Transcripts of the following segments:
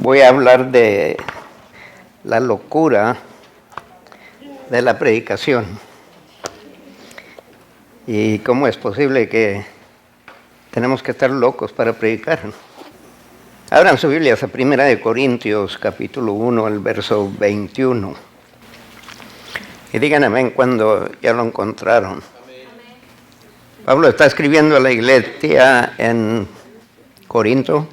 voy a hablar de la locura de la predicación y cómo es posible que tenemos que estar locos para predicar. Abran sus Biblias a 1 Corintios, capítulo 1, el verso 21. Y digan amén cuando ya lo encontraron. Pablo está escribiendo a la iglesia en Corinto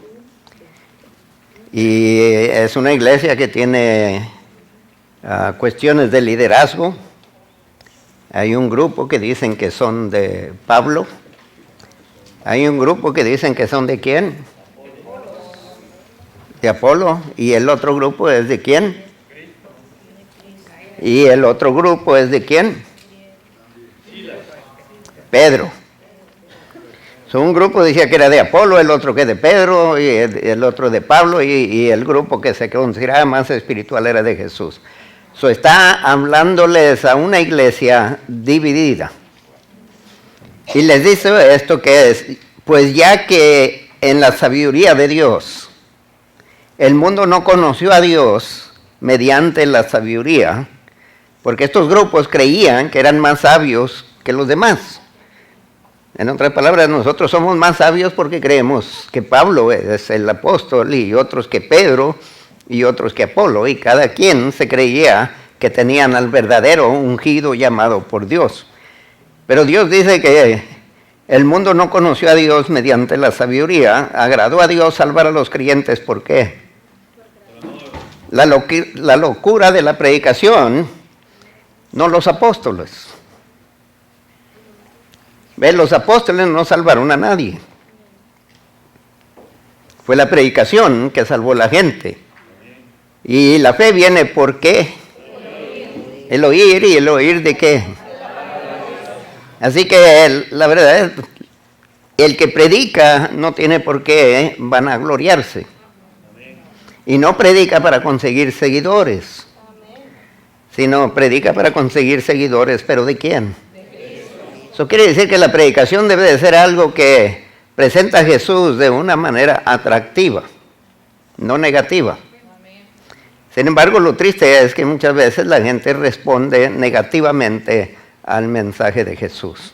y es una iglesia que tiene cuestiones de liderazgo. Hay un grupo que dicen que son de Pablo. Hay un grupo que dicen que son de ¿quién? De Apolo. ¿Y el otro grupo es de quién? ¿Y el otro grupo es de quién? Pedro. Un grupo decía que era de Apolo, el otro que de Pedro, y el otro de Pablo, y el grupo que se consideraba más espiritual era de Jesús. Está hablándoles a una iglesia dividida. Y les dice esto que es, pues ya que en la sabiduría de Dios, el mundo no conoció a Dios mediante la sabiduría, porque estos grupos creían que eran más sabios que los demás. En otras palabras, nosotros somos más sabios porque creemos que Pablo es el apóstol y otros que Pedro y otros que Apolo, y cada quien se creía que tenían al verdadero ungido llamado por Dios. Pero Dios dice que el mundo no conoció a Dios mediante la sabiduría, agradó a Dios salvar a los creyentes. ¿Por qué? La locura de la predicación, no los apóstoles. ¿Ves? Los apóstoles no salvaron a nadie. Fue la predicación que salvó a la gente. Y la fe viene ¿por qué? El oír, ¿y el oír de qué? Así que la verdad es, el que predica no tiene por qué vanagloriarse. Y no predica para conseguir seguidores, sino predica para conseguir seguidores, ¿pero de quién? Eso quiere decir que la predicación debe de ser algo que presenta a Jesús de una manera atractiva, no negativa. Sin embargo, lo triste es que muchas veces la gente responde negativamente al mensaje de Jesús.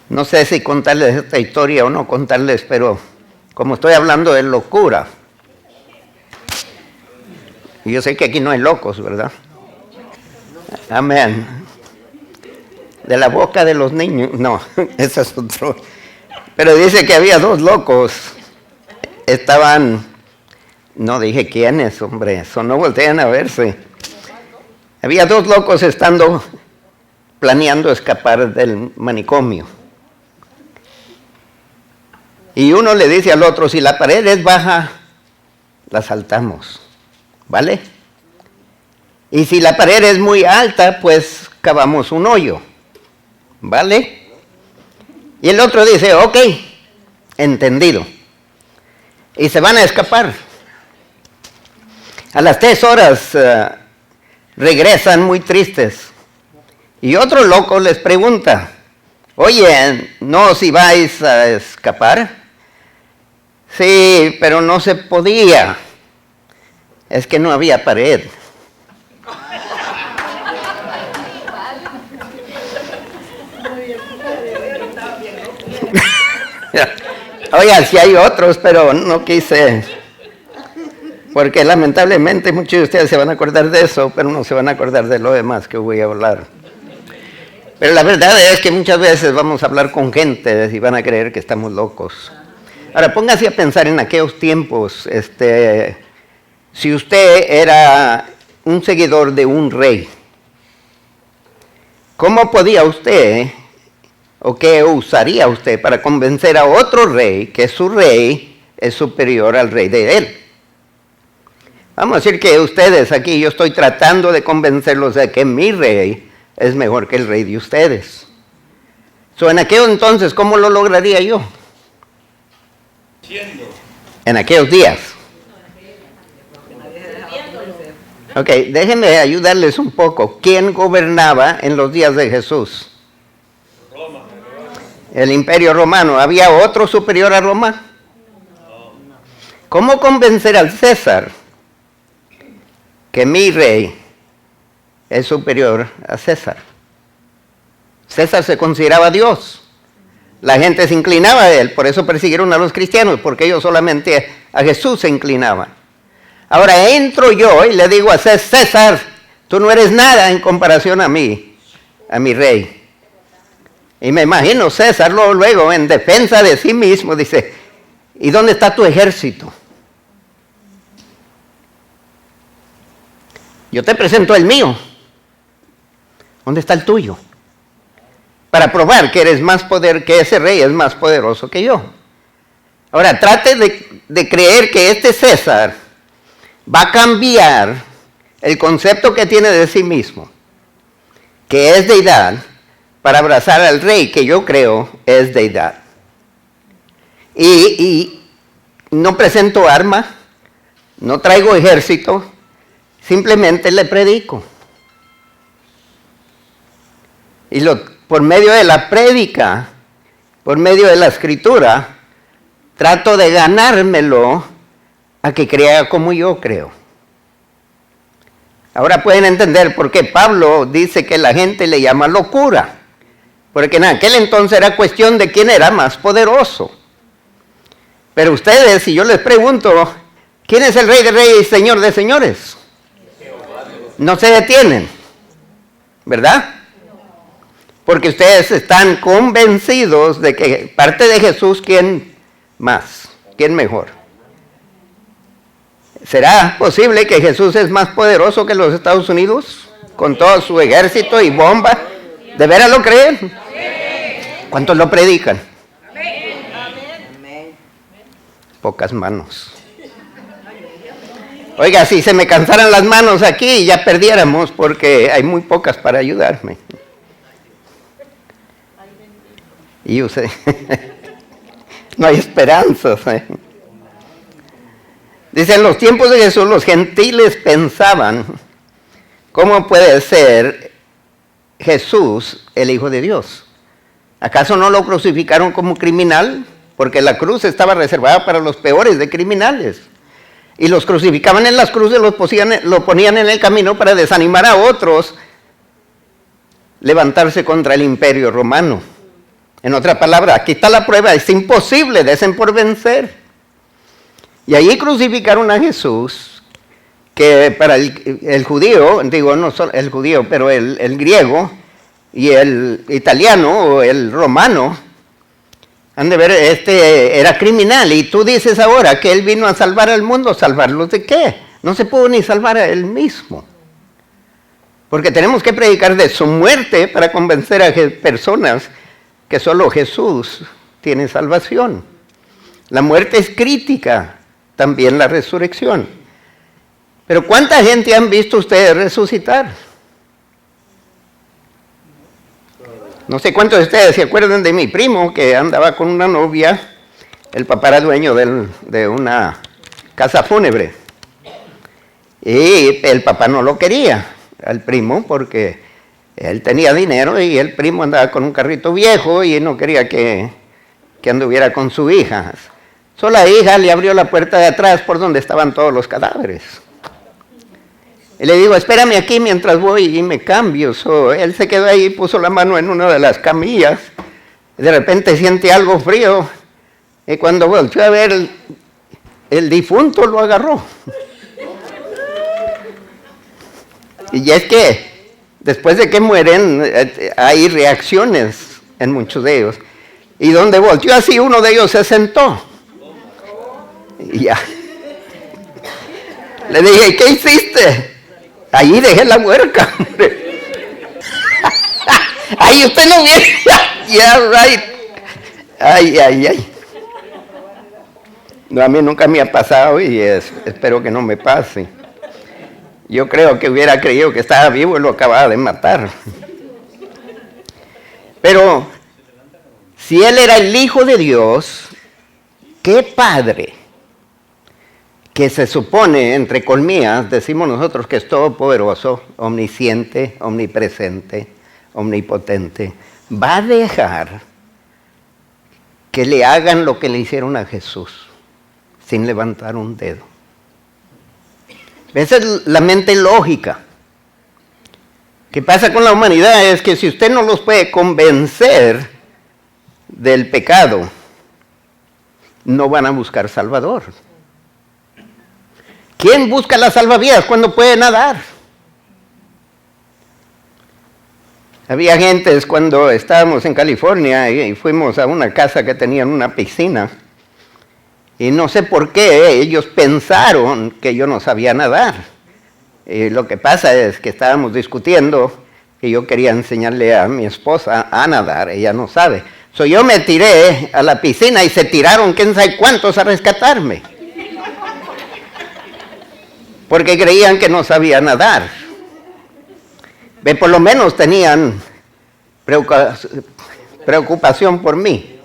No sé si contarles esta historia o no contarles, pero como estoy hablando de locura, y yo sé que aquí no hay locos, ¿verdad? Amén. De la boca de los niños, no, ese es otro. Pero dice que había dos locos, estaban, no dije quiénes, hombre, eso no voltean a verse. Había dos locos estando planeando escapar del manicomio. Y uno le dice al otro, si la pared es baja, la saltamos, ¿vale? Y si la pared es muy alta, pues cavamos un hoyo, ¿vale? Y el otro dice, ok, entendido. Y se van a escapar. A las 3 horas regresan muy tristes. Y otro loco les pregunta, oye, ¿no si vais a escapar? Sí, pero no se podía. Es que no había pared. Oigan, sí hay otros, pero no quise. Porque lamentablemente muchos de ustedes se van a acordar de eso, pero no se van a acordar de lo demás que voy a hablar. Pero la verdad es que muchas veces vamos a hablar con gente y van a creer que estamos locos. Ahora, póngase a pensar en aquellos tiempos, si usted era un seguidor de un rey, ¿cómo podía usted, o qué usaría usted para convencer a otro rey que su rey es superior al rey de él? Vamos a decir que ustedes aquí, yo estoy tratando de convencerlos de que mi rey es mejor que el rey de ustedes. En aquel entonces, ¿cómo lo lograría yo? En aquellos días. Ok, déjenme ayudarles un poco. ¿Quién gobernaba en los días de Jesús? Roma. El Imperio Romano. ¿Había otro superior a Roma? ¿Cómo convencer al César que mi rey es superior a César? César se consideraba Dios. La gente se inclinaba a él, por eso persiguieron a los cristianos, porque ellos solamente a Jesús se inclinaban. Ahora entro yo y le digo a César, tú no eres nada en comparación a mí, a mi rey. Y me imagino César luego en defensa de sí mismo dice, ¿y dónde está tu ejército? Yo te presento el mío. ¿Dónde está el tuyo? Para probar que eres más poder, que ese rey es más poderoso que yo. Ahora, trate de creer que este César va a cambiar el concepto que tiene de sí mismo, que es deidad, para abrazar al rey que yo creo es deidad. Y no presento arma, no traigo ejército, simplemente le predico. Y por medio de la prédica, por medio de la escritura, trato de ganármelo a que crea como yo creo. Ahora pueden entender por qué Pablo dice que la gente le llama locura. Porque en aquel entonces era cuestión de quién era más poderoso. Pero ustedes, si yo les pregunto, ¿quién es el Rey de Reyes y Señor de Señores? No se detienen, ¿verdad? Porque ustedes están convencidos de que parte de Jesús, ¿quién más? ¿Quién mejor? ¿Será posible que Jesús es más poderoso que los Estados Unidos? Con todo su ejército y bomba. ¿De veras lo creen? ¿Cuántos lo predican? Pocas manos. Oiga, si se me cansaran las manos aquí, ya perdiéramos porque hay muy pocas para ayudarme. Y usted, no hay esperanzas. Dice, en los tiempos de Jesús los gentiles pensaban, ¿cómo puede ser Jesús el Hijo de Dios? ¿Acaso no lo crucificaron como criminal? Porque la cruz estaba reservada para los peores de criminales. Y los crucificaban en las cruces, lo ponían en el camino para desanimar a otros, levantarse contra el imperio romano. En otra palabra, aquí está la prueba, es imposible, desen por vencer. Y allí crucificaron a Jesús, que para el judío, digo no solo el judío, pero el griego y el italiano o el romano, han de ver, era criminal. Y tú dices ahora que él vino a salvar al mundo, ¿salvarlos de qué? No se pudo ni salvar a él mismo. Porque tenemos que predicar de su muerte para convencer a personas que solo Jesús tiene salvación. La muerte es crítica, también la resurrección. Pero ¿cuánta gente han visto ustedes resucitar? No sé cuántos de ustedes se acuerdan de mi primo que andaba con una novia. El papá era dueño de una casa fúnebre. Y el papá no lo quería, al primo, porque él tenía dinero y el primo andaba con un carrito viejo y no quería que anduviera con su hija. Solo la hija le abrió la puerta de atrás por donde estaban todos los cadáveres. Y le digo, espérame aquí mientras voy y me cambio. Él se quedó ahí y puso la mano en una de las camillas. De repente siente algo frío. Y cuando volteó a ver, el difunto lo agarró. Y es que después de que mueren, hay reacciones en muchos de ellos. Y donde volteó así, uno de ellos se sentó. Y ya. Le dije, ¿qué hiciste? Allí dejé la huerca, hombre. Ay, usted no viene. Yeah, right. Ay. No, a mí nunca me ha pasado y espero que no me pase. Yo creo que hubiera creído que estaba vivo y lo acababa de matar. Pero si él era el Hijo de Dios, ¿qué padre? Que se supone, entre comillas, decimos nosotros que es todopoderoso, omnisciente, omnipresente, omnipotente, va a dejar que le hagan lo que le hicieron a Jesús. sin levantar un dedo. Esa es la mente lógica. ¿Qué pasa con la humanidad? Es que si usted no los puede convencer del pecado, no van a buscar Salvador. ¿Quién busca la salvavidas cuando puede nadar? Había gentes cuando estábamos en California y fuimos a una casa que tenían una piscina. Y no sé por qué ellos pensaron que yo no sabía nadar. Y lo que pasa es que estábamos discutiendo que yo quería enseñarle a mi esposa a nadar, ella no sabe. Yo me tiré a la piscina y se tiraron quién sabe cuántos a rescatarme. Porque creían que no sabía nadar. Por lo menos tenían preocupación por mí.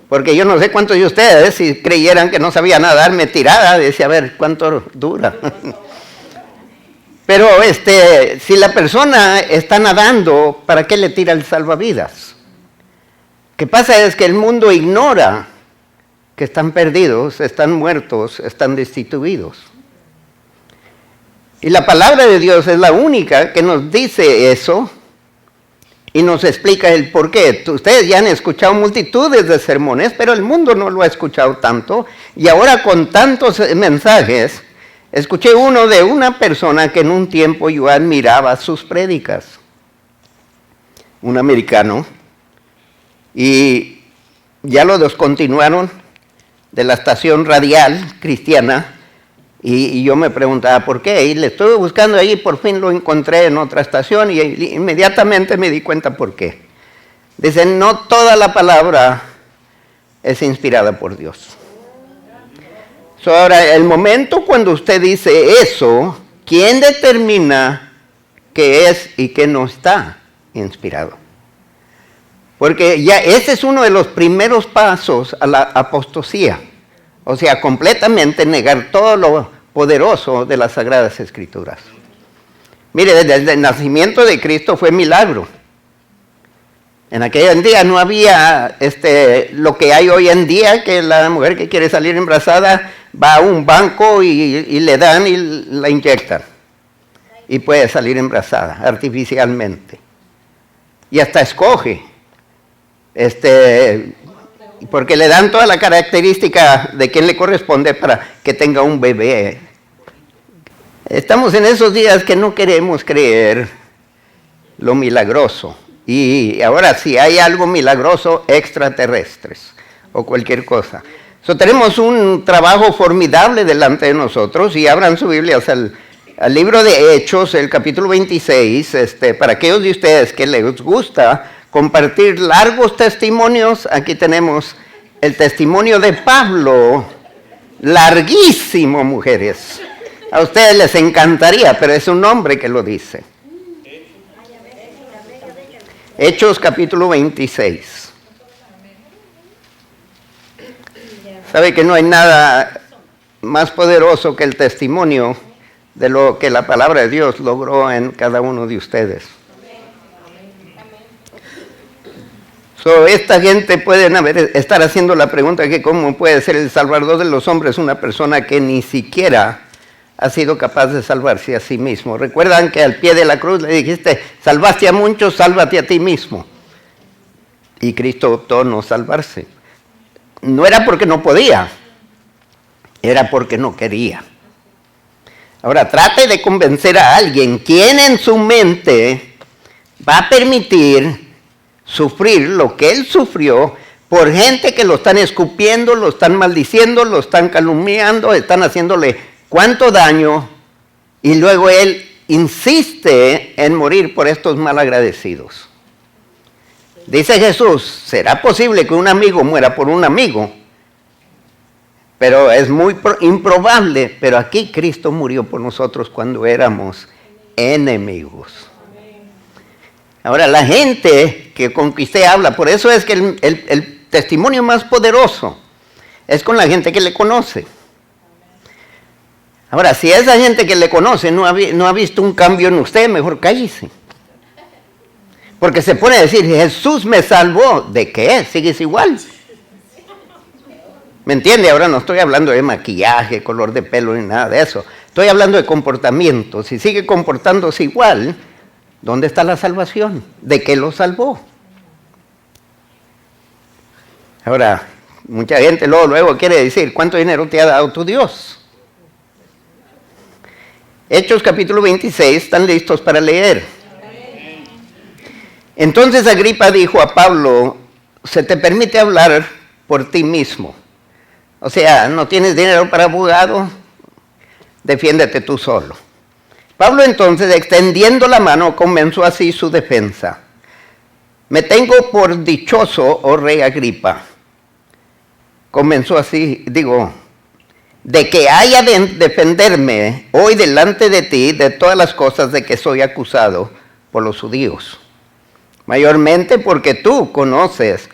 Porque yo no sé cuántos de ustedes, si creyeran que no sabía nadar, me tirara, decía, a ver, ¿cuánto dura? Pero si la persona está nadando, ¿para qué le tira el salvavidas? Lo que pasa es que el mundo ignora que están perdidos, están muertos, están destituidos. Y la palabra de Dios es la única que nos dice eso y nos explica el por qué. Ustedes ya han escuchado multitudes de sermones, pero el mundo no lo ha escuchado tanto. Y ahora con tantos mensajes, escuché uno de una persona que en un tiempo yo admiraba sus prédicas. Un americano. Y ya lo descontinuaron de la estación radial cristiana. Y yo me preguntaba por qué, y le estuve buscando ahí y por fin lo encontré en otra estación y inmediatamente me di cuenta por qué. Dice, no toda la palabra es inspirada por Dios. Ahora, el momento cuando usted dice eso, ¿quién determina qué es y qué no está inspirado? Porque ya ese es uno de los primeros pasos a la apostasía. O sea, completamente negar todo lo poderoso de las Sagradas Escrituras. Mire, desde el nacimiento de Cristo fue milagro. En aquel día no había lo que hay hoy en día, que la mujer que quiere salir embarazada va a un banco y le dan y la inyectan. Y puede salir embarazada artificialmente. Y hasta escoge. Porque le dan toda la característica de quién le corresponde para que tenga un bebé. Estamos en esos días que no queremos creer lo milagroso. Y ahora si hay algo milagroso, extraterrestres o cualquier cosa. Tenemos un trabajo formidable delante de nosotros y abran su Biblia al libro de Hechos, el capítulo 26, para aquellos de ustedes que les gusta compartir largos testimonios. Aquí tenemos el testimonio de Pablo, larguísimo, mujeres. A ustedes les encantaría, pero es un hombre que lo dice. Hechos capítulo 26. ¿Sabe que no hay nada más poderoso que el testimonio de lo que la palabra de Dios logró en cada uno de ustedes? Esta gente puede estar haciendo la pregunta que cómo puede ser el salvador de los hombres una persona que ni siquiera ha sido capaz de salvarse a sí mismo. Recuerdan que al pie de la cruz le dijiste, salvaste a muchos, sálvate a ti mismo. Y Cristo optó no salvarse. No era porque no podía, era porque no quería. Ahora trate de convencer a alguien, ¿quién en su mente va a permitir sufrir lo que él sufrió por gente que lo están escupiendo, lo están maldiciendo, lo están calumniando, están haciéndole cuánto daño, y luego él insiste en morir por estos malagradecidos? Dice Jesús, ¿será posible que un amigo muera por un amigo? Pero es muy improbable, pero aquí Cristo murió por nosotros cuando éramos enemigos. Ahora, la gente que conquisté habla, por eso es que el testimonio más poderoso es con la gente que le conoce. Ahora, si esa gente que le conoce no ha visto un cambio en usted, mejor cállese. Porque se pone a decir, Jesús me salvó. ¿De qué? Sigues igual. ¿Me entiende? Ahora no estoy hablando de maquillaje, color de pelo ni nada de eso. Estoy hablando de comportamiento. Si sigue comportándose igual, ¿dónde está la salvación? ¿De qué lo salvó? Ahora, mucha gente luego quiere decir, ¿cuánto dinero te ha dado tu Dios? Hechos capítulo 26, ¿están listos para leer? Entonces Agripa dijo a Pablo, se te permite hablar por ti mismo. O sea, ¿no tienes dinero para abogado? Defiéndete tú solo. Pablo entonces, extendiendo la mano, comenzó así su defensa. Me tengo por dichoso, oh rey Agripa. Comenzó así, de que haya de defenderme hoy delante de ti de todas las cosas de que soy acusado por los judíos. Mayormente porque tú conoces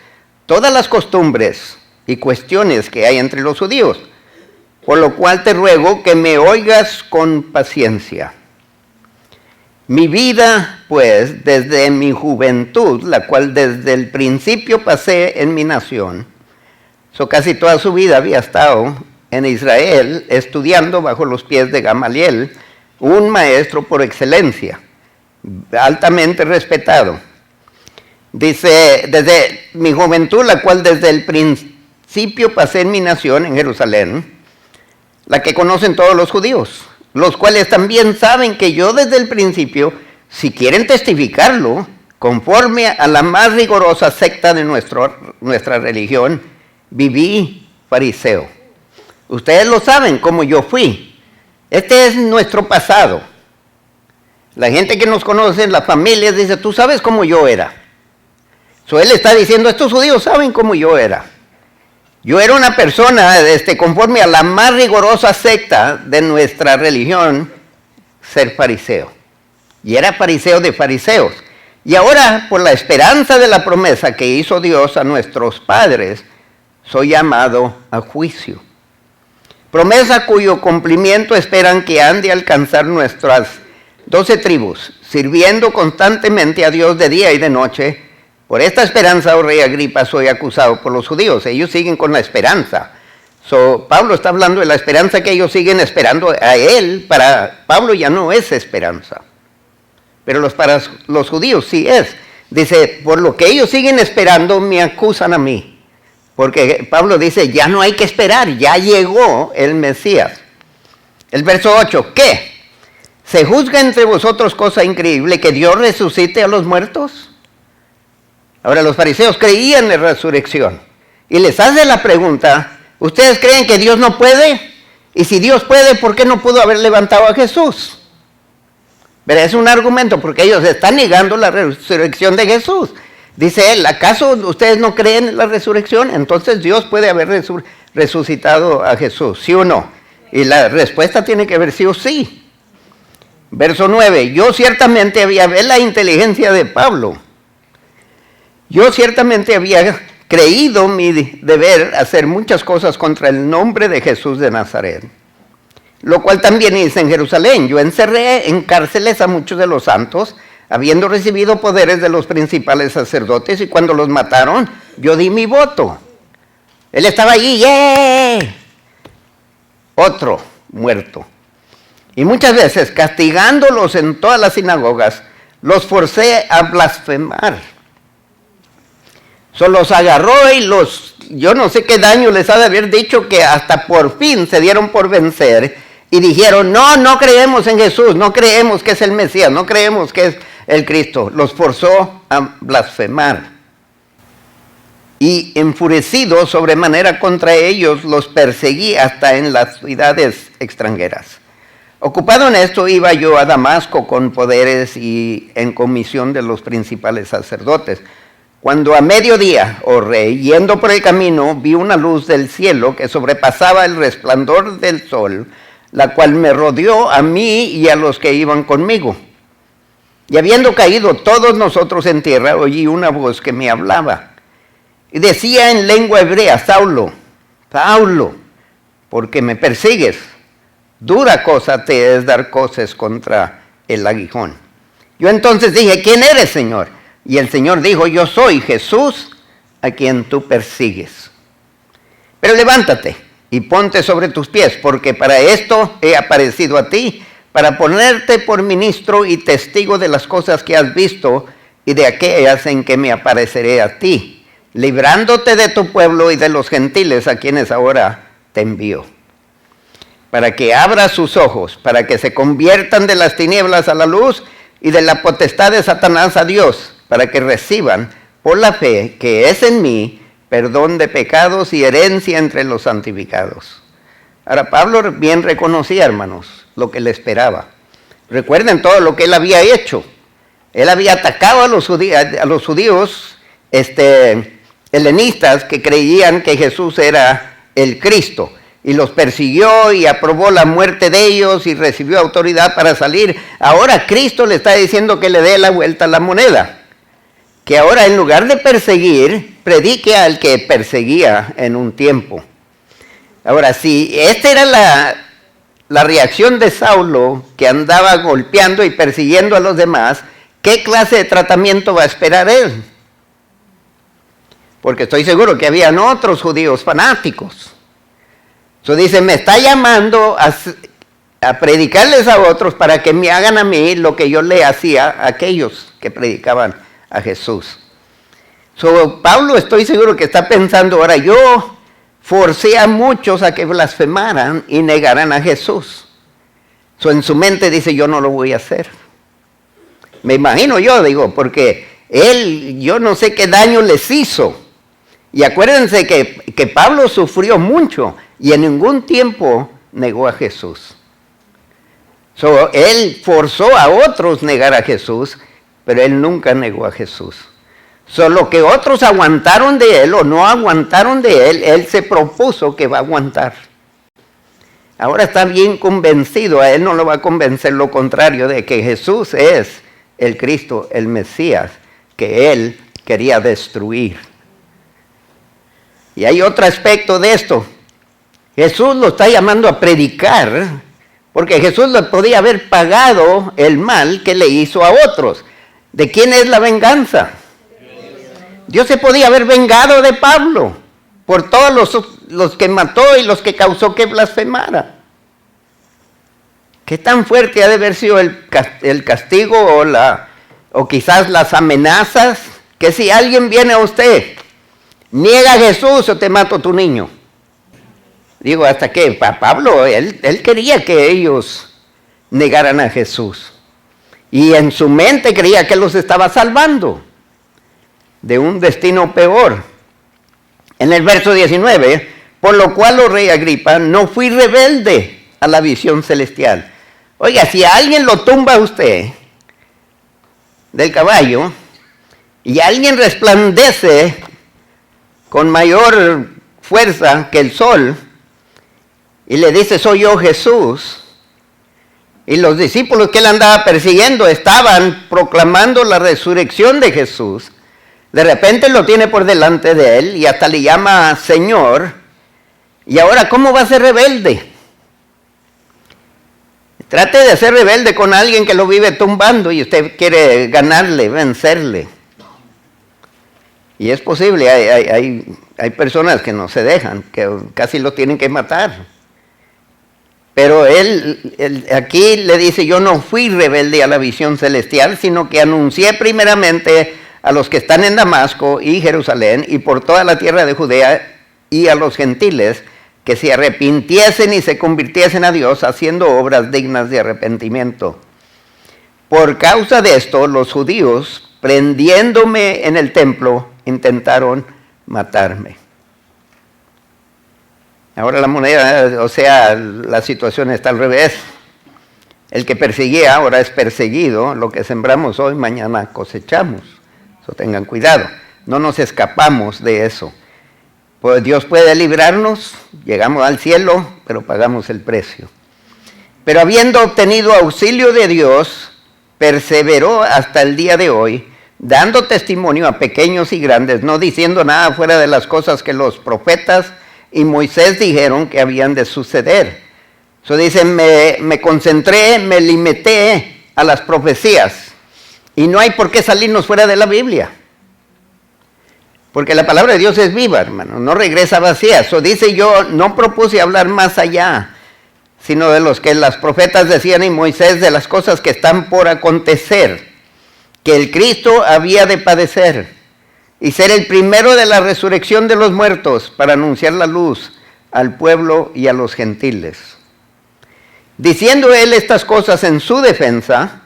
todas las costumbres y cuestiones que hay entre los judíos, por lo cual te ruego que me oigas con paciencia. Mi vida, pues, desde mi juventud, la cual desde el principio pasé en mi nación, casi toda su vida había estado en Israel estudiando bajo los pies de Gamaliel, un maestro por excelencia, altamente respetado. Dice, desde mi juventud, la cual desde el principio pasé en mi nación, en Jerusalén, la que conocen todos los judíos, los cuales también saben que yo desde el principio, si quieren testificarlo, conforme a la más rigurosa secta de nuestra religión, viví fariseo. Ustedes lo saben, como yo fui. Este es nuestro pasado. La gente que nos conoce, las familias, dice, tú sabes cómo yo era. Él está diciendo, estos judíos saben cómo yo era. Yo era una persona conforme a la más rigurosa secta de nuestra religión, ser fariseo. Y era fariseo de fariseos. Y ahora, por la esperanza de la promesa que hizo Dios a nuestros padres, soy llamado a juicio. Promesa cuyo cumplimiento esperan que han de alcanzar nuestras 12 tribus, sirviendo constantemente a Dios de día y de noche. Por esta esperanza, oh rey Agripa, soy acusado por los judíos. Ellos siguen con la esperanza. Pablo está hablando de la esperanza que ellos siguen esperando a él. Para Pablo ya no es esperanza. Pero para los judíos sí es. Dice, por lo que ellos siguen esperando, me acusan a mí. Porque Pablo dice, ya no hay que esperar, ya llegó el Mesías. El verso 8, ¿qué? ¿Se juzga entre vosotros cosa increíble que Dios resucite a los muertos? Ahora, los fariseos creían en la resurrección. Y les hace la pregunta, ¿ustedes creen que Dios no puede? Y si Dios puede, ¿por qué no pudo haber levantado a Jesús? Pero es un argumento, porque ellos están negando la resurrección de Jesús. Dice él, ¿acaso ustedes no creen en la resurrección? Entonces Dios puede haber resucitado a Jesús, ¿sí o no? Y la respuesta tiene que haber sido sí. Verso 9, yo ciertamente había ver la inteligencia de Pablo. Yo ciertamente había creído mi deber hacer muchas cosas contra el nombre de Jesús de Nazaret, lo cual también hice en Jerusalén. Yo encerré en cárceles a muchos de los santos, habiendo recibido poderes de los principales sacerdotes, y cuando los mataron, yo di mi voto. Él estaba allí, ¡yeah! Otro muerto. Y muchas veces, castigándolos en todas las sinagogas, los forcé a blasfemar. Los agarró y yo no sé qué daño les ha de haber dicho, que hasta por fin se dieron por vencer y dijeron, no creemos en Jesús, no creemos que es el Mesías, no creemos que es el Cristo. Los forzó a blasfemar. Y enfurecido sobremanera contra ellos, los perseguí hasta en las ciudades extranjeras. Ocupado en esto, iba yo a Damasco con poderes y en comisión de los principales sacerdotes. Cuando a mediodía, oh rey, yendo por el camino, vi una luz del cielo que sobrepasaba el resplandor del sol, la cual me rodeó a mí y a los que iban conmigo. Y habiendo caído todos nosotros en tierra, oí una voz que me hablaba. Y decía en lengua hebrea, Saulo, Saulo, ¿por qué me persigues? Dura cosa te es dar coces contra el aguijón. Yo entonces dije, ¿quién eres, Señor? Y el Señor dijo, yo soy Jesús a quien tú persigues. Pero levántate y ponte sobre tus pies, porque para esto he aparecido a ti, para ponerte por ministro y testigo de las cosas que has visto y de aquellas en que me apareceré a ti, librándote de tu pueblo y de los gentiles a quienes ahora te envío, para que abras sus ojos, para que se conviertan de las tinieblas a la luz y de la potestad de Satanás a Dios, para que reciban por la fe que es en mí perdón de pecados y herencia entre los santificados. Ahora, Pablo bien reconocía, hermanos, lo que le esperaba. Recuerden todo lo que él había hecho. Él había atacado a los judíos helenistas que creían que Jesús era el Cristo, y los persiguió y aprobó la muerte de ellos y recibió autoridad para salir. Ahora Cristo le está diciendo que le dé la vuelta a la moneda, que ahora en lugar de perseguir, predique al que perseguía en un tiempo. Ahora, si esta era la reacción de Saulo, que andaba golpeando y persiguiendo a los demás, ¿qué clase de tratamiento va a esperar él? Porque estoy seguro que habían otros judíos fanáticos. Dice, me está llamando a predicarles a otros para que me hagan a mí lo que yo le hacía a aquellos que predicaban a Jesús. Pablo, estoy seguro que está pensando, ahora yo forcé a muchos a que blasfemaran y negaran a Jesús. En su mente dice, yo no lo voy a hacer. Me imagino yo, digo, porque él, yo no sé qué daño les hizo. Y acuérdense que Pablo sufrió mucho y en ningún tiempo negó a Jesús. Él forzó a otros negar a Jesús, pero él nunca negó a Jesús. Lo que otros aguantaron de él o no aguantaron de él, él se propuso que va a aguantar. Ahora está bien convencido, a él no lo va a convencer lo contrario, de que Jesús es el Cristo, el Mesías, que él quería destruir. Y hay otro aspecto de esto. Jesús lo está llamando a predicar, porque Jesús le podía haber pagado el mal que le hizo a otros. ¿De quién es la venganza? Dios se podía haber vengado de Pablo por todos los que mató y los que causó que blasfemara. ¿Qué tan fuerte ha de haber sido el castigo o quizás las amenazas? Que si alguien viene a usted, niega a Jesús o te mato tu niño. Digo, hasta que Pablo, él quería que ellos negaran a Jesús. Y en su mente creía que los estaba salvando de un destino peor. En el verso 19, por lo cual, oh rey Agripa, no fui rebelde a la visión celestial. Oiga, si alguien lo tumba a usted del caballo y alguien resplandece con mayor fuerza que el sol y le dice, soy yo Jesús, y los discípulos que él andaba persiguiendo estaban proclamando la resurrección de Jesús, de repente lo tiene por delante de él y hasta le llama Señor, y ahora ¿cómo va a ser rebelde? Trate de ser rebelde con alguien que lo vive tumbando y usted quiere ganarle, vencerle. Y es posible, hay personas que no se dejan, que casi lo tienen que matar. Pero él aquí le dice, yo no fui rebelde a la visión celestial, sino que anuncié primeramente a los que están en Damasco y Jerusalén y por toda la tierra de Judea y a los gentiles que se arrepintiesen y se convirtiesen a Dios haciendo obras dignas de arrepentimiento. Por causa de esto, los judíos, prendiéndome en el templo, intentaron matarme. Ahora la moneda, o sea, la situación está al revés. El que perseguía ahora es perseguido. Lo que sembramos hoy, mañana cosechamos. So, tengan cuidado. No nos escapamos de eso. Pues Dios puede librarnos, llegamos al cielo, pero pagamos el precio. Pero habiendo obtenido auxilio de Dios, perseveró hasta el día de hoy, dando testimonio a pequeños y grandes, no diciendo nada fuera de las cosas que los profetas y Moisés dijeron que habían de suceder. Dice, me concentré, me limité a las profecías. Y no hay por qué salirnos fuera de la Biblia. Porque la palabra de Dios es viva, hermano, no regresa vacía. Eso dice, yo no propuse hablar más allá, sino de los que las profetas decían y Moisés, de las cosas que están por acontecer, que el Cristo había de padecer y ser el primero de la resurrección de los muertos para anunciar la luz al pueblo y a los gentiles. Diciendo él estas cosas en su defensa,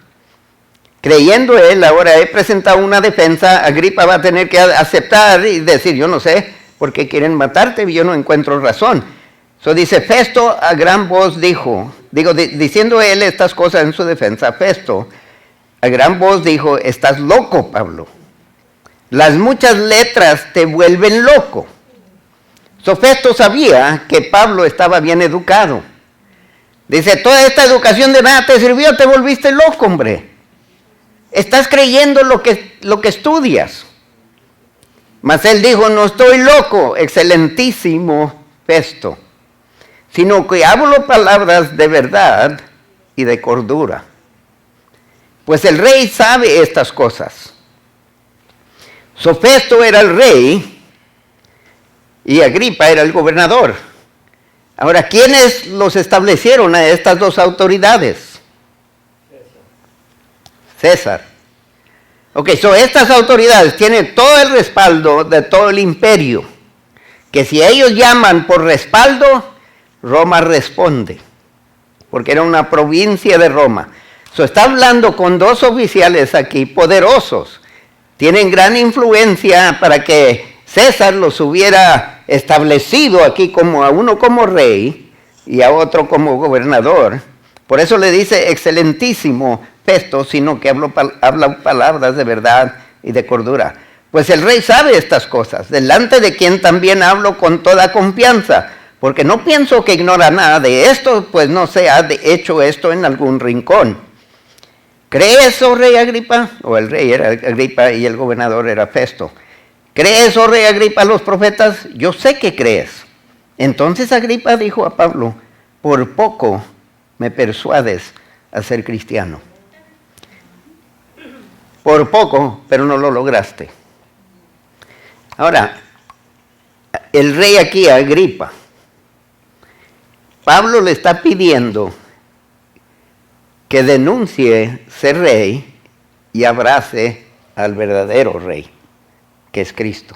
creyendo él, ahora he presentado una defensa, Agripa va a tener que aceptar y decir, yo no sé por qué quieren matarte, yo no encuentro razón. So dice, Festo a gran voz diciendo él estas cosas en su defensa, Festo a gran voz dijo, estás loco, Pablo. Las muchas letras te vuelven loco. So Festo sabía que Pablo estaba bien educado. Dice, toda esta educación de nada te sirvió, te volviste loco, hombre. Estás creyendo lo que estudias. Mas él dijo, no estoy loco, excelentísimo Festo, sino que hablo palabras de verdad y de cordura. Pues el rey sabe estas cosas. So Festo era el rey y Agripa era el gobernador. Ahora, ¿quiénes los establecieron a estas dos autoridades? César. Ok, so estas autoridades tienen todo el respaldo de todo el imperio. Que si ellos llaman por respaldo, Roma responde. Porque era una provincia de Roma. So está hablando con dos oficiales aquí poderosos. Tienen gran influencia para que César los hubiera establecido aquí como a uno como rey y a otro como gobernador. Por eso le dice excelentísimo Festo, sino que habla palabras de verdad y de cordura. Pues el rey sabe estas cosas, delante de quien también hablo con toda confianza, porque no pienso que ignora nada de esto, pues no se ha hecho esto en algún rincón. ¿Crees, oh rey Agripa? O el rey era Agripa y el gobernador era Festo. ¿Crees, oh rey Agripa, los profetas? Yo sé que crees. Entonces Agripa dijo a Pablo, por poco me persuades a ser cristiano. Por poco, pero no lo lograste. Ahora, el rey aquí, Agripa, Pablo le está pidiendo que denuncie ser rey y abrace al verdadero rey, que es Cristo.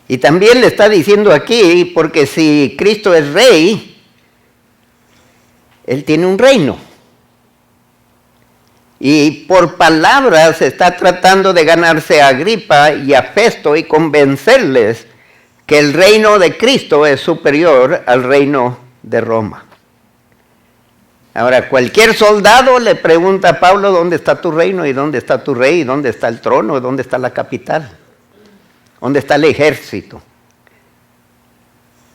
Y también le está diciendo aquí, porque si Cristo es rey, él tiene un reino. Y por palabras está tratando de ganarse a Agripa y a Festo y convencerles que el reino de Cristo es superior al reino de Roma. Ahora, cualquier soldado le pregunta a Pablo, ¿dónde está tu reino? ¿Y dónde está tu rey? ¿Y dónde está el trono? ¿Y dónde está la capital? ¿Dónde está el ejército?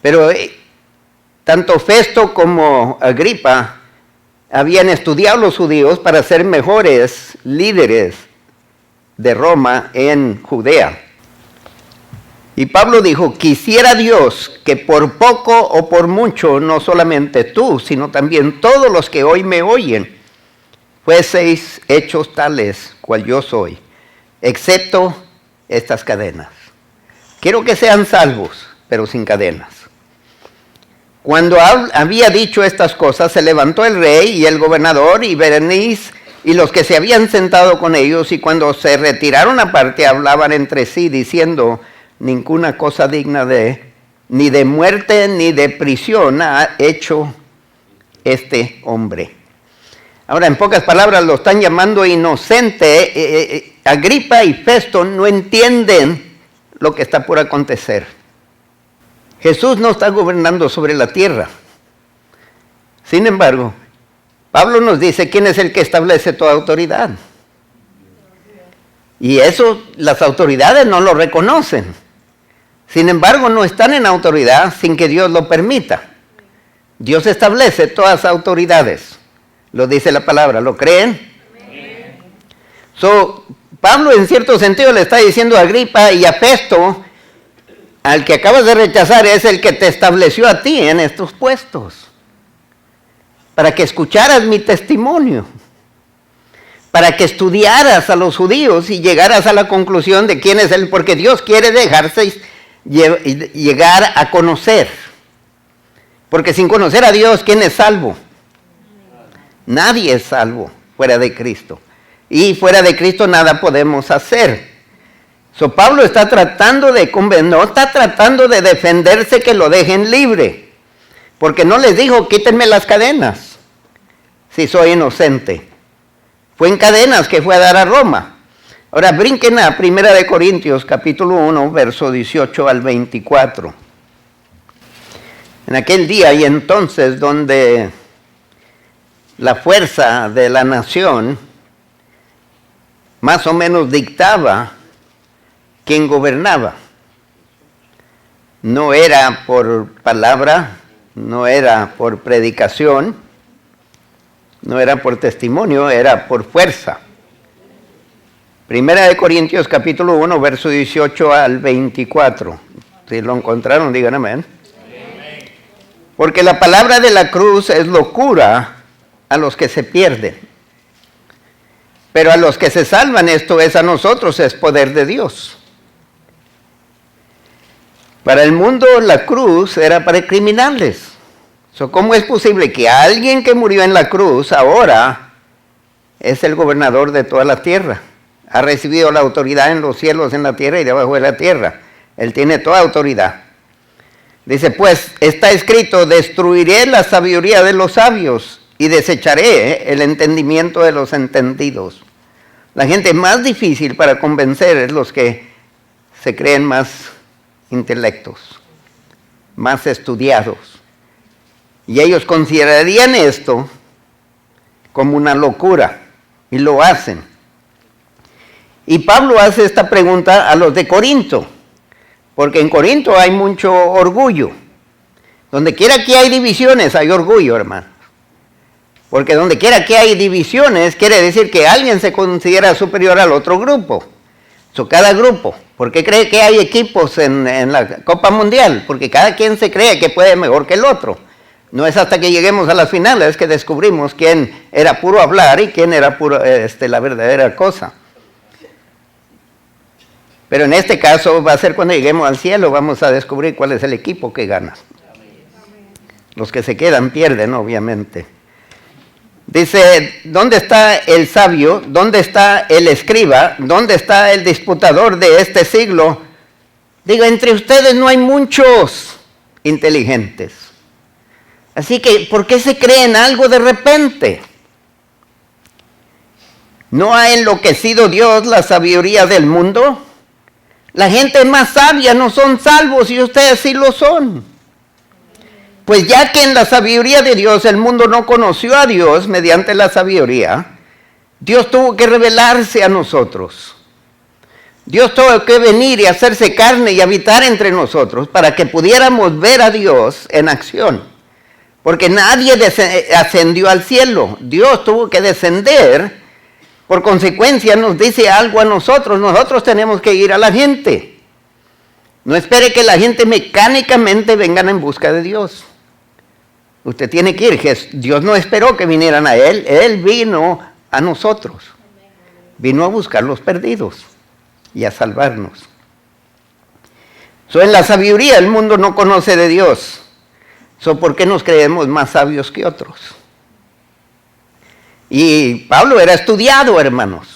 Pero tanto Festo como Agripa habían estudiado los judíos para ser mejores líderes de Roma en Judea. Y Pablo dijo, quisiera Dios que por poco o por mucho, no solamente tú, sino también todos los que hoy me oyen, fueseis hechos tales cual yo soy, excepto estas cadenas. Quiero que sean salvos, pero sin cadenas. Cuando había dicho estas cosas, se levantó el rey y el gobernador y Berenice y los que se habían sentado con ellos, y cuando se retiraron aparte hablaban entre sí, diciendo, ninguna cosa digna ni de muerte ni de prisión ha hecho este hombre. Ahora, en pocas palabras, lo están llamando inocente. Agripa y Festo no entienden lo que está por acontecer. Jesús no está gobernando sobre la tierra. Sin embargo, Pablo nos dice quién es el que establece toda autoridad. Y eso las autoridades no lo reconocen. Sin embargo, no están en autoridad sin que Dios lo permita. Dios establece todas las autoridades. Lo dice la palabra, ¿lo creen? Pablo en cierto sentido le está diciendo a Agripa y a Festo, al que acabas de rechazar es el que te estableció a ti en estos puestos, para que escucharas mi testimonio, para que estudiaras a los judíos y llegaras a la conclusión de quién es Él, porque Dios quiere dejarse llegar a conocer. Porque sin conocer a Dios, ¿quién es salvo? Nadie es salvo fuera de Cristo. Y fuera de Cristo nada podemos hacer. Pablo está tratando no está tratando de defenderse que lo dejen libre. Porque no les dijo, quítenme las cadenas, si soy inocente. Fue en cadenas que fue a dar a Roma. Ahora brinquen a 1 Corintios capítulo 1, verso 18 al 24. En aquel día y entonces donde la fuerza de la nación más o menos dictaba quién gobernaba. No era por palabra, no era por predicación, no era por testimonio, era por fuerza. 1 Corintios capítulo 1, verso 18 al 24. Si lo encontraron, digan amén. Porque la palabra de la cruz es locura a los que se pierden. Pero a los que se salvan, esto es a nosotros, es poder de Dios. Para el mundo la cruz era para criminales. ¿Cómo es posible que alguien que murió en la cruz ahora es el gobernador de toda la tierra? Ha recibido la autoridad en los cielos, en la tierra y debajo de la tierra. Él tiene toda autoridad. Dice, pues está escrito, destruiré la sabiduría de los sabios y desecharé el entendimiento de los entendidos. La gente más difícil para convencer es los que se creen más intelectos, más estudiados. Y ellos considerarían esto como una locura y lo hacen. Y Pablo hace esta pregunta a los de Corinto. Porque en Corinto hay mucho orgullo. Donde quiera que hay divisiones, hay orgullo, hermano. Porque donde quiera que hay divisiones, quiere decir que alguien se considera superior al otro grupo. Cada grupo. ¿Por qué cree que hay equipos en la Copa Mundial? Porque cada quien se cree que puede mejor que el otro. No es hasta que lleguemos a las finales que descubrimos quién era puro hablar y quién era puro, la verdadera cosa. Pero en este caso va a ser cuando lleguemos al cielo, vamos a descubrir cuál es el equipo que gana. Los que se quedan pierden, obviamente. Dice, ¿dónde está el sabio? ¿Dónde está el escriba? ¿Dónde está el disputador de este siglo? Digo, entre ustedes no hay muchos inteligentes. Así que, ¿por qué se creen algo de repente? ¿No ha enloquecido Dios la sabiduría del mundo? La gente más sabia no son salvos y ustedes sí lo son. Pues ya que en la sabiduría de Dios el mundo no conoció a Dios mediante la sabiduría, Dios tuvo que revelarse a nosotros. Dios tuvo que venir y hacerse carne y habitar entre nosotros para que pudiéramos ver a Dios en acción. Porque nadie ascendió al cielo. Dios tuvo que descender. Por consecuencia nos dice algo a nosotros. Nosotros tenemos que ir a la gente. No espere que la gente mecánicamente vengan en busca de Dios. Usted tiene que ir. Dios no esperó que vinieran a Él. Él vino a nosotros. Vino a buscar los perdidos y a salvarnos. En la sabiduría el mundo no conoce de Dios. ¿Por qué nos creemos más sabios que otros? Y Pablo era estudiado, hermanos.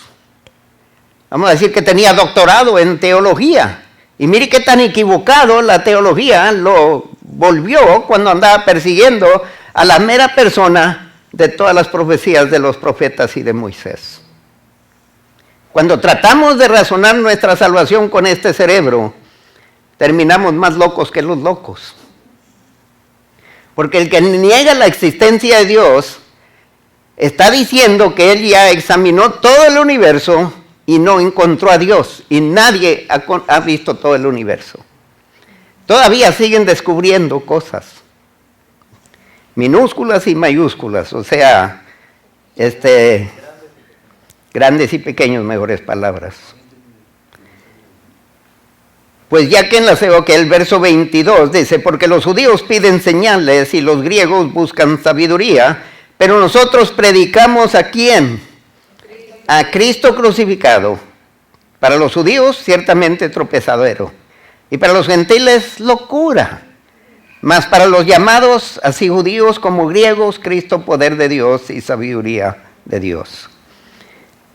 Vamos a decir que tenía doctorado en teología. Y mire qué tan equivocado la teología lo volvió cuando andaba persiguiendo a la mera persona de todas las profecías de los profetas y de Moisés. Cuando tratamos de razonar nuestra salvación con este cerebro, terminamos más locos que los locos. Porque el que niega la existencia de Dios está diciendo que él ya examinó todo el universo y no encontró a Dios. Y nadie ha visto todo el universo. Todavía siguen descubriendo cosas. Minúsculas y mayúsculas. O sea, grandes y pequeños, mejores palabras. Pues ya que el verso 22 dice, porque los judíos piden señales y los griegos buscan sabiduría, pero nosotros predicamos ¿a quién? a Cristo crucificado, para los judíos ciertamente tropezadero, y para los gentiles locura, mas para los llamados, así judíos como griegos, Cristo poder de Dios y sabiduría de Dios.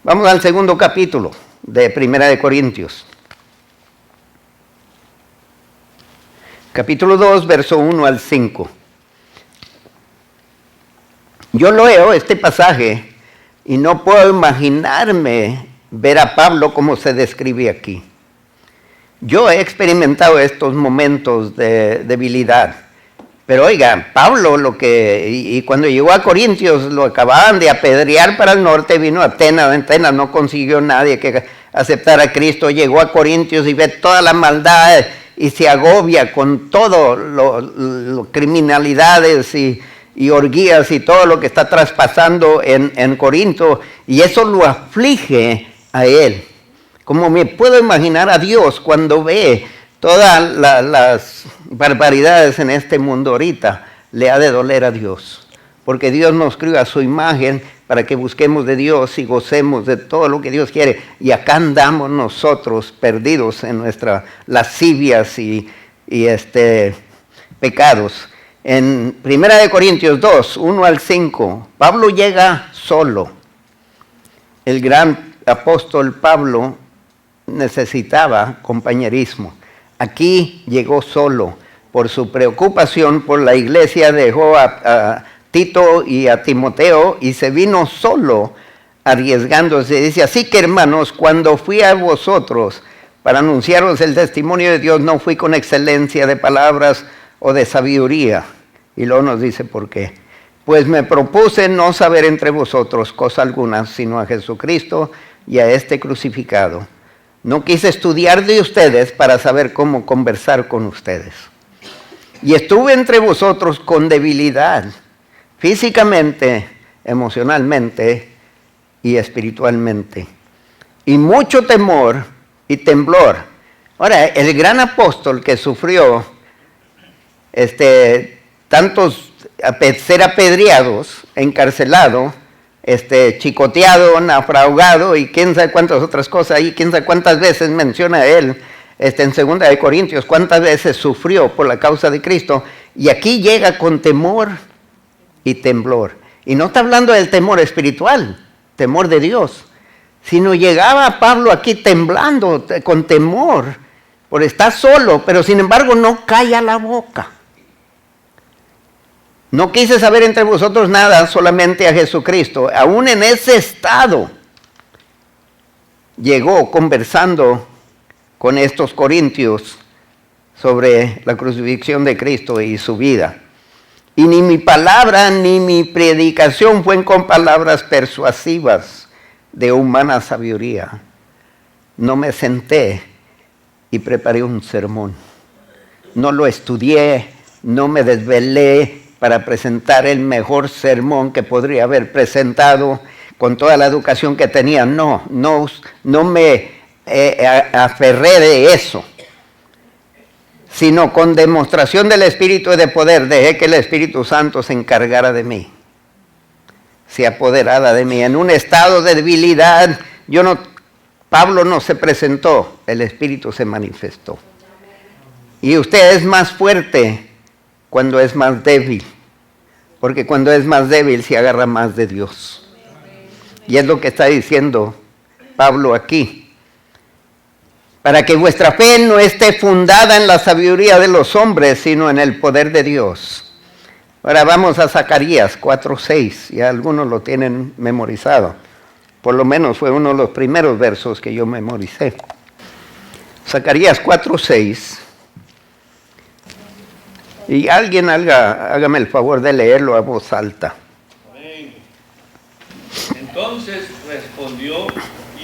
Vamos al segundo capítulo de Primera de Corintios. Capítulo 2, verso 1 al 5. Yo leo este pasaje y no puedo imaginarme ver a Pablo como se describe aquí. Yo he experimentado estos momentos de debilidad. Pero oiga, Pablo y cuando llegó a Corintios lo acababan de apedrear para el norte, vino a Atenas. En Atenas no consiguió nadie que aceptara a Cristo. Llegó a Corintios y ve toda la maldad y se agobia con todo lo criminalidades y orgías y todo lo que está traspasando en Corinto, y eso lo aflige a él. Como me puedo imaginar a Dios cuando ve todas las barbaridades en este mundo ahorita, le ha de doler a Dios, porque Dios nos creó a su imagen para que busquemos de Dios y gocemos de todo lo que Dios quiere, y acá andamos nosotros perdidos en nuestras lascivias y pecados. En 1 Corintios 2, 1 al 5, Pablo llega solo. El gran apóstol Pablo necesitaba compañerismo. Aquí llegó solo. Por su preocupación por la iglesia dejó a Tito y a Timoteo y se vino solo arriesgándose. Dice, así que hermanos, cuando fui a vosotros para anunciaros el testimonio de Dios, no fui con excelencia de palabras o de sabiduría. Y luego nos dice por qué. Pues me propuse no saber entre vosotros cosa alguna, sino a Jesucristo y a este crucificado. No quise estudiar de ustedes para saber cómo conversar con ustedes. Y estuve entre vosotros con debilidad, físicamente, emocionalmente y espiritualmente. Y mucho temor y temblor. Ahora, el gran apóstol que sufrió ser apedreados, encarcelado, chicoteado, naufragado y quién sabe cuántas otras cosas, y quién sabe cuántas veces menciona él en 2 de Corintios, cuántas veces sufrió por la causa de Cristo, y aquí llega con temor y temblor. Y no está hablando del temor espiritual, temor de Dios, sino llegaba Pablo aquí temblando, con temor, por estar solo, pero sin embargo no calla la boca. No quise saber entre vosotros nada, solamente a Jesucristo. Aún en ese estado, llegó conversando con estos corintios sobre la crucifixión de Cristo y su vida. Y ni mi palabra ni mi predicación fue con palabras persuasivas de humana sabiduría. No me senté y preparé un sermón. No lo estudié, no me desvelé para presentar el mejor sermón que podría haber presentado con toda la educación que tenía. No me aferré de eso, sino con demostración del Espíritu y de poder dejé que el Espíritu Santo se encargara de mí, se apoderara de mí. En un estado de debilidad, Pablo no se presentó, el Espíritu se manifestó. Y usted es más fuerte cuando es más débil, porque cuando es más débil se agarra más de Dios. Y es lo que está diciendo Pablo aquí. Para que vuestra fe no esté fundada en la sabiduría de los hombres, sino en el poder de Dios. Ahora vamos a Zacarías 4:6, ya algunos lo tienen memorizado. Por lo menos fue uno de los primeros versos que yo memoricé. Zacarías 4:6. Y alguien hágame el favor de leerlo a voz alta. Amén. Entonces respondió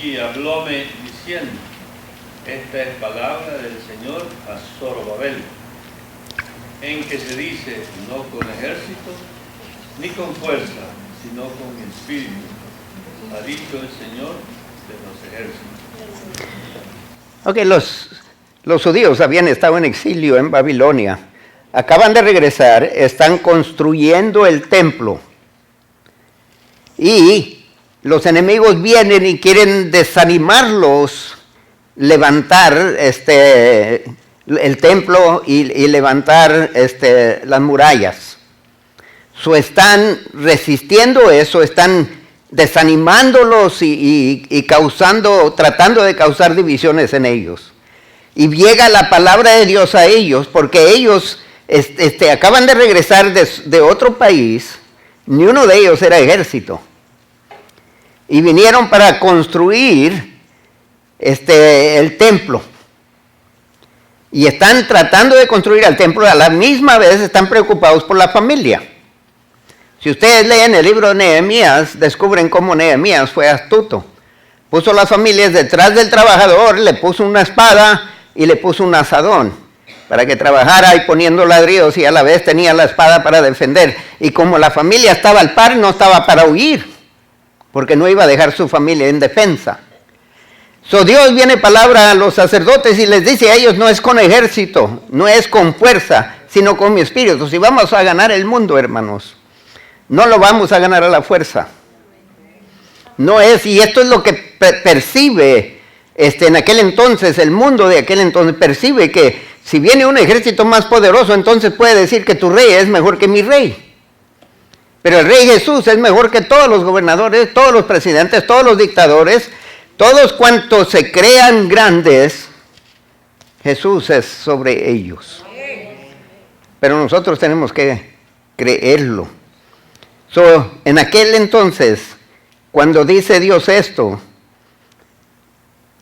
y hablóme diciendo, esta es palabra del Señor a Zorobabel, en que se dice, no con ejército, ni con fuerza, sino con mi espíritu, ha dicho el Señor de los ejércitos. Ok, los judíos habían estado en exilio en Babilonia. Acaban de regresar, están construyendo el templo. Y los enemigos vienen y quieren desanimarlos, levantar el templo y levantar las murallas. Están resistiendo eso, están desanimándolos y tratando de causar divisiones en ellos. Y llega la palabra de Dios a ellos, porque ellos acaban de regresar de otro país, ni uno de ellos era ejército. Y vinieron para construir el templo. Y están tratando de construir el templo, a la misma vez están preocupados por la familia. Si ustedes leen el libro de Nehemías, descubren cómo Nehemías fue astuto. Puso las familias detrás del trabajador, le puso una espada y le puso un asadón para que trabajara y poniendo ladrillos, y a la vez tenía la espada para defender. Y como la familia estaba al par, no estaba para huir, porque no iba a dejar su familia en defensa. Dios viene palabra a los sacerdotes y les dice a ellos: no es con ejército, no es con fuerza, sino con mi espíritu. Si vamos a ganar el mundo, hermanos, no lo vamos a ganar a la fuerza. No es, y esto es lo que percibe en aquel entonces, el mundo de aquel entonces percibe que si viene un ejército más poderoso, entonces puede decir que tu rey es mejor que mi rey. Pero el rey Jesús es mejor que todos los gobernadores, todos los presidentes, todos los dictadores, todos cuantos se crean grandes. Jesús es sobre ellos. Pero nosotros tenemos que creerlo. En aquel entonces, cuando dice Dios esto,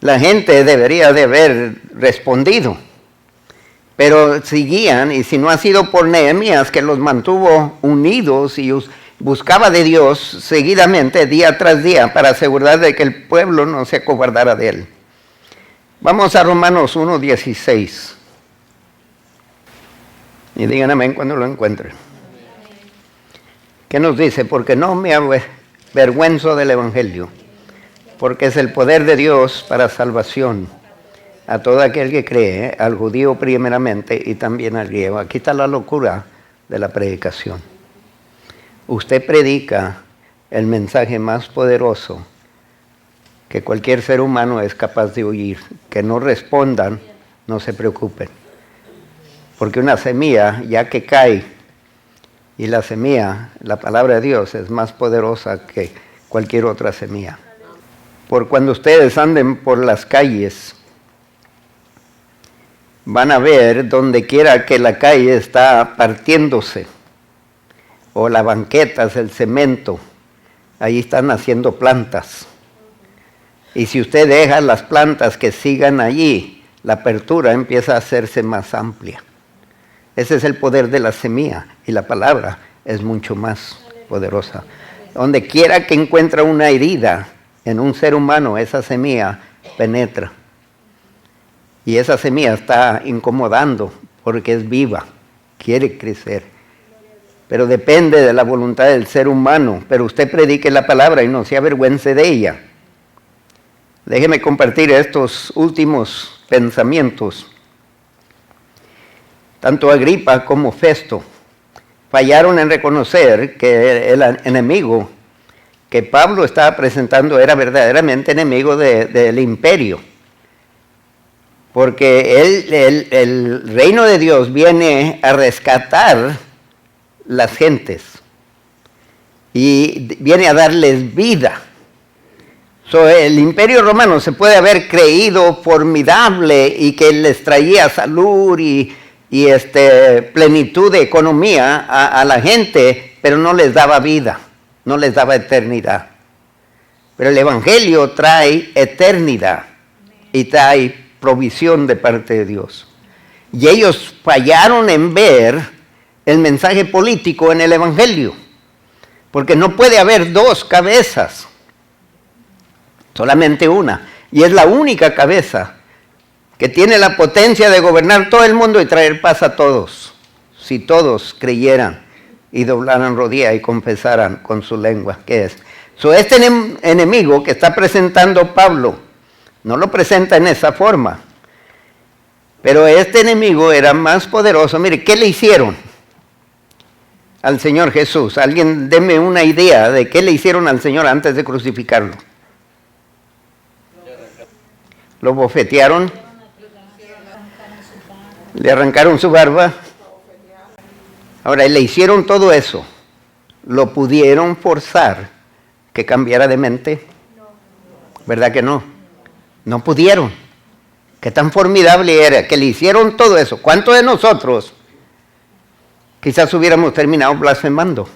la gente debería de haber respondido. Pero seguían, y si no ha sido por Nehemías, que los mantuvo unidos y buscaba de Dios seguidamente, día tras día, para asegurar de que el pueblo no se acobardara de él. Vamos a Romanos 1:16. Y digan amén cuando lo encuentren. ¿Qué nos dice? Porque no me avergüenzo del Evangelio, porque es el poder de Dios para salvación a todo aquel que cree, al judío primeramente y también al griego. Aquí está la locura de la predicación. Usted predica el mensaje más poderoso que cualquier ser humano es capaz de oír. Que no respondan, no se preocupen. Porque una semilla, ya que cae, y la semilla, la palabra de Dios, es más poderosa que cualquier otra semilla. Por cuando ustedes anden por las calles, van a ver donde quiera que la calle está partiéndose, o las banquetas, el cemento, ahí están haciendo plantas. Y si usted deja las plantas que sigan allí, la apertura empieza a hacerse más amplia. Ese es el poder de la semilla, y la palabra es mucho más poderosa. Donde quiera que encuentre una herida en un ser humano, esa semilla penetra. Y esa semilla está incomodando porque es viva, quiere crecer. Pero depende de la voluntad del ser humano. Pero usted predique la palabra y no se avergüence de ella. Déjeme compartir estos últimos pensamientos. Tanto Agripa como Festo fallaron en reconocer que el enemigo que Pablo estaba presentando era verdaderamente enemigo del imperio. Porque el reino de Dios viene a rescatar las gentes y viene a darles vida. El imperio romano se puede haber creído formidable y que les traía salud y plenitud de economía a la gente, pero no les daba vida, no les daba eternidad. Pero el evangelio trae eternidad y trae provisión de parte de Dios. Y ellos fallaron en ver el mensaje político en el evangelio, porque no puede haber dos cabezas, solamente una, y es la única cabeza que tiene la potencia de gobernar todo el mundo y traer paz a todos, si todos creyeran y doblaran rodilla y confesaran con su lengua que es. Este enemigo que está presentando Pablo no lo presenta en esa forma, pero este enemigo era más poderoso. Mire, ¿qué le hicieron? al Señor Jesús? Alguien deme una idea de qué le hicieron al Señor antes de crucificarlo. Lo bofetearon, le arrancaron su barba. Ahora, le hicieron todo eso. ¿Lo pudieron forzar que cambiara de mente? ¿Verdad que no? No pudieron. Qué tan formidable era que le hicieron todo eso. ¿Cuántos de nosotros quizás hubiéramos terminado blasfemando?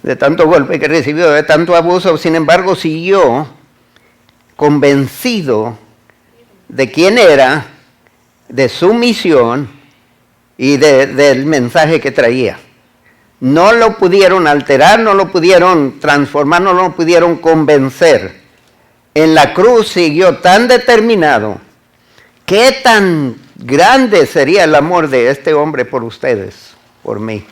De tanto golpe que recibió, de tanto abuso. Sin embargo, siguió convencido de quién era, de su misión y del mensaje que traía. No lo pudieron alterar, no lo pudieron transformar, no lo pudieron convencer. En la cruz siguió tan determinado. ¿Qué tan grande sería el amor de este hombre por ustedes, por mí?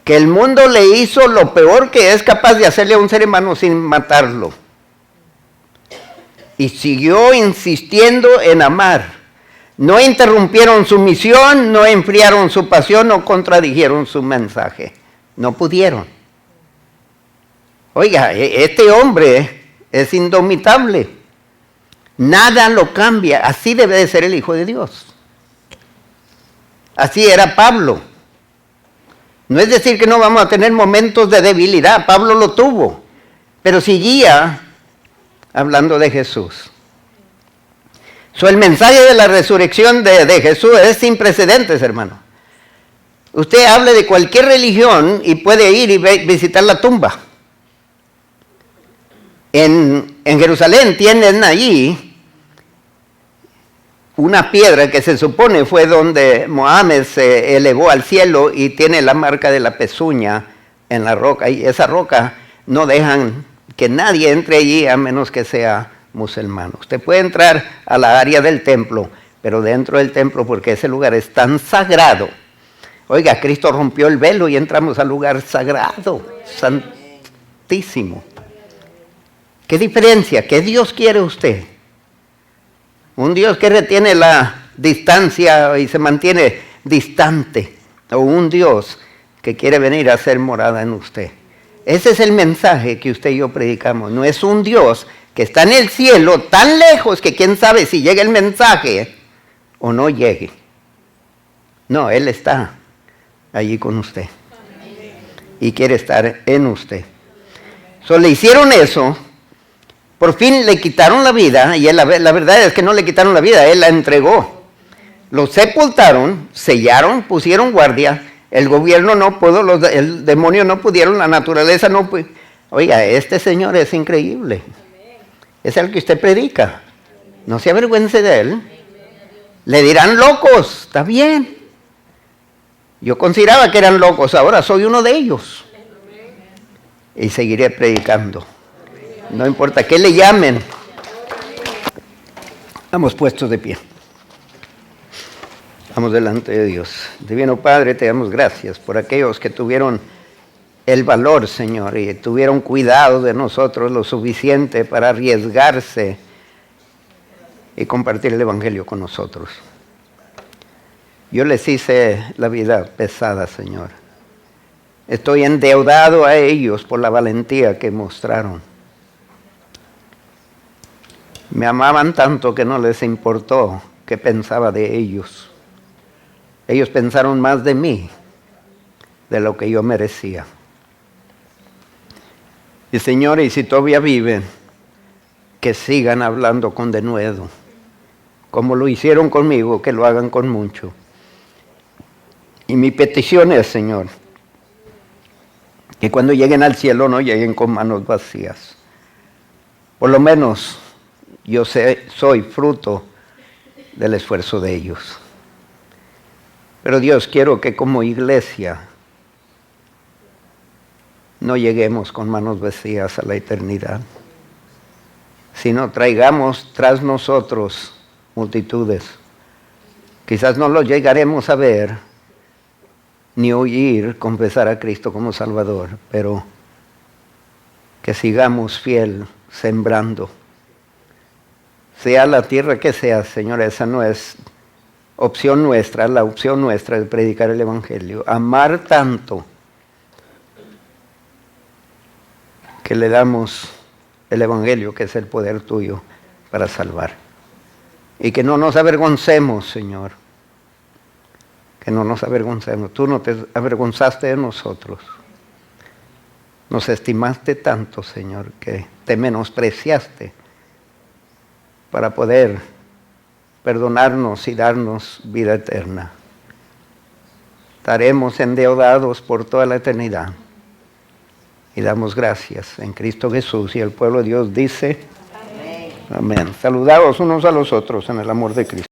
Que el mundo le hizo lo peor que es capaz de hacerle a un ser humano sin matarlo. Y siguió insistiendo en amar. No interrumpieron su misión, no enfriaron su pasión, no contradijeron su mensaje. No pudieron. Oiga, este hombre es indomitable. Nada lo cambia. Así debe de ser el Hijo de Dios. Así era Pablo. No es decir que no vamos a tener momentos de debilidad. Pablo lo tuvo. Pero seguía hablando de Jesús. El mensaje de la resurrección de Jesús es sin precedentes, hermano. Usted hable de cualquier religión y puede ir y visitar la tumba. En Jerusalén tienen allí una piedra que se supone fue donde Mohammed se elevó al cielo y tiene la marca de la pezuña en la roca. Y esa roca no dejan que nadie entre allí a menos que sea musulmán. Usted puede entrar a la área del templo, pero dentro del templo, porque ese lugar es tan sagrado. Oiga, Cristo rompió el velo y entramos al lugar sagrado, santísimo. ¿Qué diferencia? ¿Qué Dios quiere usted? ¿Un Dios que retiene la distancia y se mantiene distante? ¿O un Dios que quiere venir a hacer morada en usted? Ese es el mensaje que usted y yo predicamos. No es un Dios que está en el cielo tan lejos que quién sabe si llega el mensaje o no llegue. No, Él está allí con usted y quiere estar en usted. Le hicieron eso, por fin le quitaron la vida, y la verdad es que no le quitaron la vida, Él la entregó. Lo sepultaron, sellaron, pusieron guardia, el gobierno no pudo, el demonio no pudieron, la naturaleza no pudo. Oiga, este Señor es increíble. Es el que usted predica. No se avergüence de Él. Le dirán locos, está bien. Yo consideraba que eran locos, ahora soy uno de ellos. Y seguiré predicando. No importa qué le llamen. Estamos puestos de pie. Vamos delante de Dios. Divino Padre, te damos gracias por aquellos que tuvieron el valor, Señor, y tuvieron cuidado de nosotros lo suficiente para arriesgarse y compartir el Evangelio con nosotros. Yo les hice la vida pesada, Señor. Estoy endeudado a ellos por la valentía que mostraron. Me amaban tanto que no les importó qué pensaba de ellos. Ellos pensaron más de mí de lo que yo merecía. Y Señor, y si todavía viven, que sigan hablando con denuedo. Como lo hicieron conmigo, que lo hagan con mucho. Y mi petición es, Señor, que cuando lleguen al cielo no lleguen con manos vacías. Por lo menos yo soy fruto del esfuerzo de ellos. Pero Dios, quiero que como iglesia no lleguemos con manos vacías a la eternidad, sino traigamos tras nosotros multitudes. Quizás no los llegaremos a ver ni oír confesar a Cristo como Salvador, pero que sigamos fiel sembrando. Sea la tierra que sea, Señor, esa no es opción nuestra, la opción nuestra de predicar el Evangelio. Amar tanto que le damos el Evangelio, que es el poder tuyo para salvar. Y que no nos avergoncemos, Señor. Que no nos avergoncemos. Tú no te avergonzaste de nosotros. Nos estimaste tanto, Señor, que te menospreciaste para poder perdonarnos y darnos vida eterna. Estaremos endeudados por toda la eternidad. Y damos gracias en Cristo Jesús. Y el pueblo de Dios dice, amén. Amén. Saludaos unos a los otros en el amor de Cristo.